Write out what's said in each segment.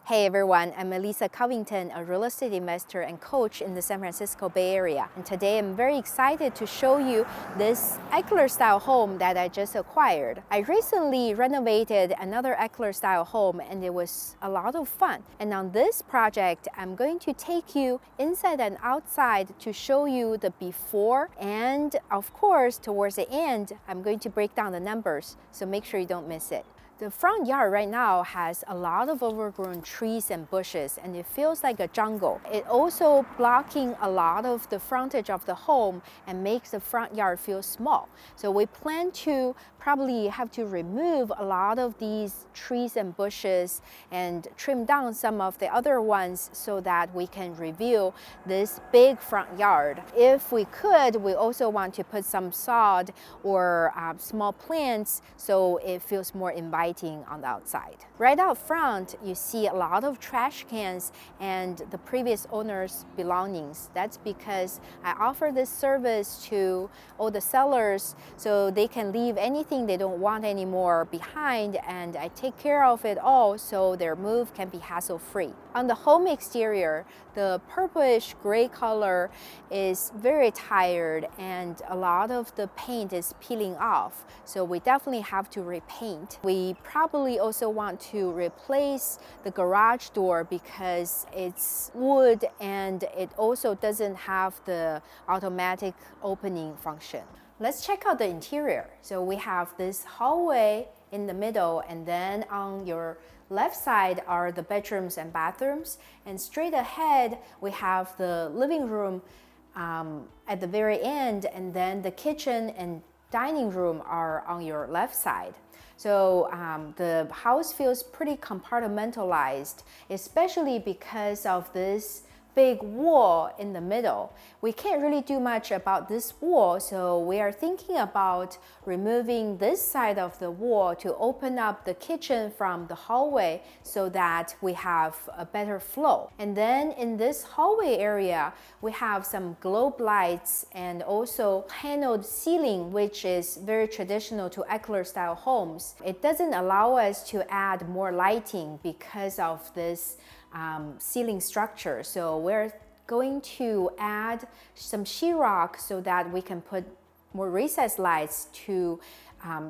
Hey everyone, I'm Melissa Covington, a real estate investor and coach in the San Francisco Bay Area. And today I'm very excited to show you this Eckler style home that I just acquired. I recently renovated another Eckler style home and it was a lot of fun. And on this project, I'm going to take you inside and outside to show you the before, and of course, towards the end, I'm going to break down the numbers, so make sure you don't miss it. The front yard right now has a lot of overgrown trees and bushes, and it feels like a jungle. It also blocking a lot of the frontage of the home and makes the front yard feel small. So we plan to probably have to remove a lot of these trees and bushes and trim down some of the other ones so that we can reveal this big front yard. If we could, we also want to put some sod or small plants so it feels more inviting on the outside. Right out front, you see a lot of trash cans and the previous owner's belongings. That's because I offer this service to all the sellers so they can leave anything they don't want anymore behind, and I take care of it all so their move can be hassle-free. On the home exterior, the purplish gray color is very tired and a lot of the paint is peeling off, so we definitely have to repaint. We probably also want to replace the garage door because it's wood and it also doesn't have the automatic opening function. Let's check out the interior. So we have this hallway in the middle, and then on your left side are the bedrooms and bathrooms, and straight ahead we have the living room at the very end, and then the kitchen and dining room are on your left side. So the house feels pretty compartmentalized, especially because of this big wall in the middle. We can't really do much about this wall, so we are thinking about removing this side of the wall to open up the kitchen from the hallway so that we have a better flow. And then in this hallway area, we have some globe lights and also paneled ceiling, which is very traditional to Eckler style homes. It doesn't allow us to add more lighting because of this ceiling structure. So we're going to add some sheetrock so that we can put more recessed lights to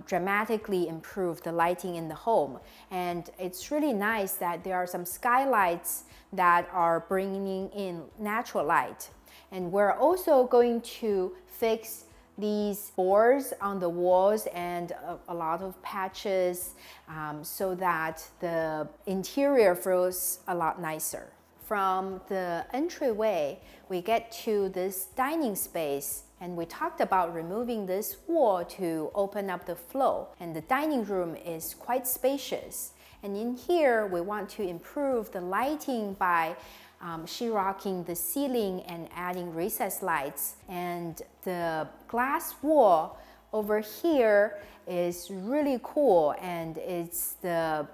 dramatically improve the lighting in the home. And it's really nice that there are some skylights that are bringing in natural light. And we're also going to fix these boards on the walls and a lot of patches so that the interior feels a lot nicer. From the entryway, we get to this dining space, and we talked about removing this wall to open up the flow, and the dining room is quite spacious. And in here, we want to improve the lighting by sheetrocking the ceiling and adding recessed lights. And the glass wall over here is really cool, and it's the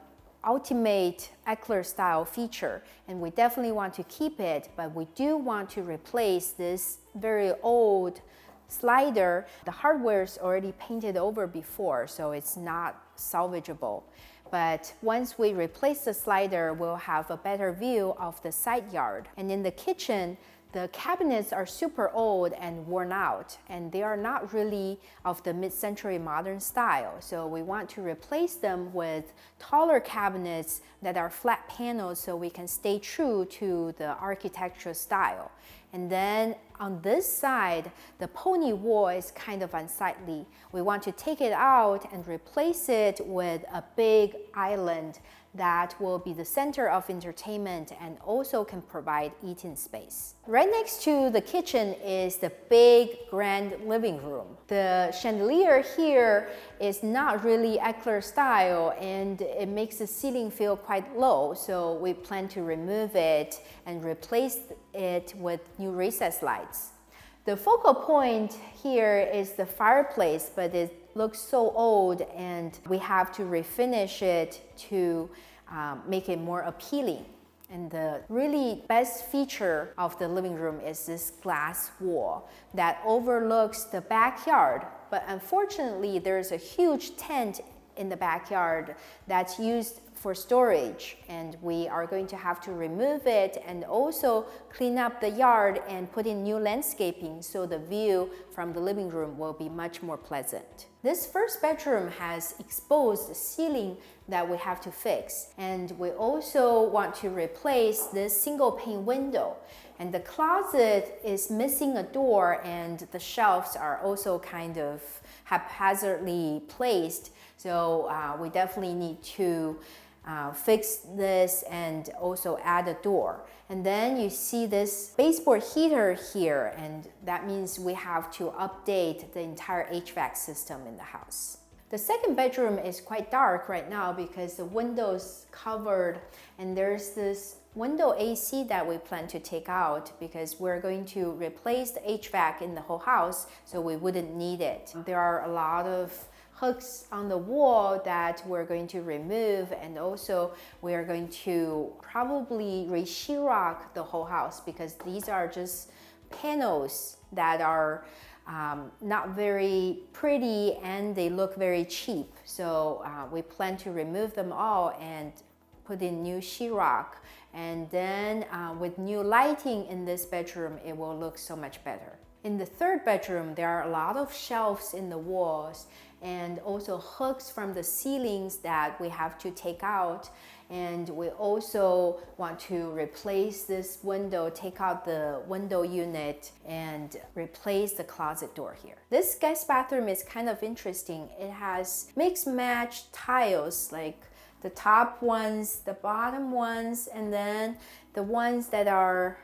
ultimate Eckler style feature, and we definitely want to keep it, but we do want to replace this very old slider. The hardware is already painted over before, so it's not salvageable. But once we replace the slider, we'll have a better view of the side yard. And in the kitchen, the cabinets are super old and worn out, and they are not really of the mid-century modern style. So we want to replace them with taller cabinets that are flat panels so we can stay true to the architectural style. And then on this side, the pony wall is kind of unsightly. We want to take it out and replace it with a big island that will be the center of entertainment and also can provide eating space. Right next to the kitchen is the big grand living room. The chandelier here is not really Eckler style, and it makes the ceiling feel quite low, so we plan to remove it and replace it with new recessed lights. The focal point here is the fireplace, but it looks so old and we have to refinish it to make it more appealing. And the really best feature of the living room is this glass wall that overlooks the backyard. But unfortunately, there's a huge tent in the backyard that's used for storage, and we are going to have to remove it and also clean up the yard and put in new landscaping so the view from the living room will be much more pleasant. This first bedroom has exposed ceiling that we have to fix, and we also want to replace this single pane window. And the closet is missing a door, and the shelves are also kind of haphazardly placed. So we definitely need to fix this and also add a door. And then you see this baseboard heater here, and that means we have to update the entire HVAC system in the house. The second bedroom is quite dark right now because the window's covered, and there's this window AC that we plan to take out because we're going to replace the HVAC in the whole house, so we wouldn't need it. There are a lot of hooks on the wall that we're going to remove, and also we are going to probably re-sheetrock the whole house because these are just panels that are not very pretty and they look very cheap. So we plan to remove them all and put in new sheetrock, and then with new lighting in this bedroom, it will look so much better. In the third bedroom, there are a lot of shelves in the walls and also hooks from the ceilings that we have to take out. And we also want to replace this window, take out the window unit, and replace the closet door here. This guest bathroom is kind of interesting. It has mixed match tiles, like the top ones, the bottom ones, and then the ones that are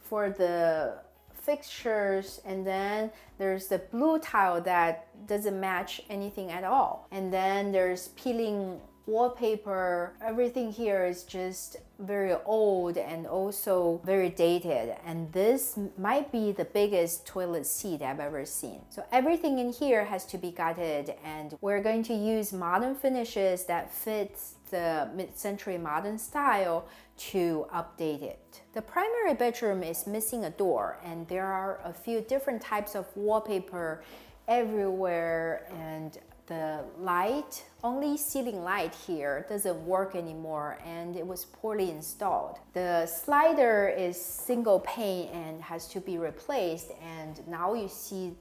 for the fixtures, and then there's the blue tile that doesn't match anything at all. And then there's peeling wallpaper. Everything here is just very old and also very dated, and this might be the biggest toilet seat I've ever seen. So everything in here has to be gutted, and we're going to use modern finishes that fits the mid-century modern style to update it. The primary bedroom is missing a door, and there are a few different types of wallpaper everywhere, and the light, only ceiling light here, doesn't work anymore, and it was poorly installed. The slider is single pane and has to be replaced, and now you see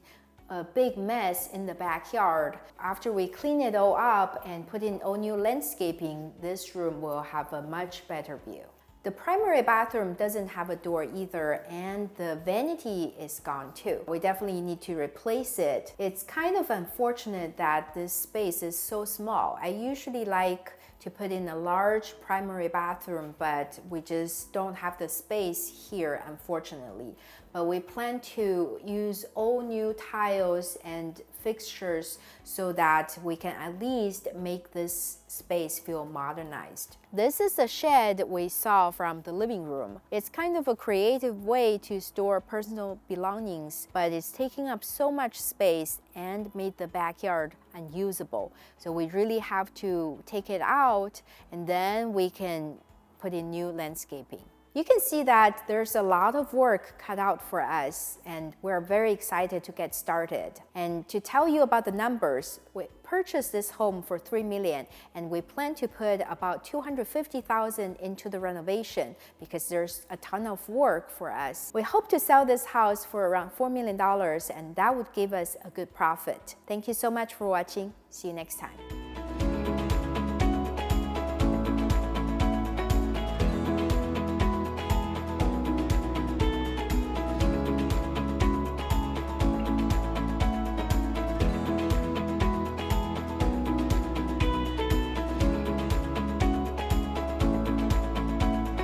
a big mess in the backyard. After we clean it all up and put in all new landscaping, this room will have a much better view. The primary bathroom doesn't have a door either, and the vanity is gone too. We definitely need to replace it. It's kind of unfortunate that this space is so small. I usually like to put in a large primary bathroom, but we just don't have the space here, unfortunately. But we plan to use all new tiles and fixtures so that we can at least make this space feel modernized. This is the shed we saw from the living room. It's kind of a creative way to store personal belongings, but it's taking up so much space and made the backyard unusable. So we really have to take it out, and then we can put in new landscaping. You can see that there's a lot of work cut out for us, and we're very excited to get started. And to tell you about the numbers, we purchased this home for $3 million, and we plan to put about $250,000 into the renovation because there's a ton of work for us. We hope to sell this house for around $4 million, and that would give us a good profit. Thank you so much for watching. See you next time.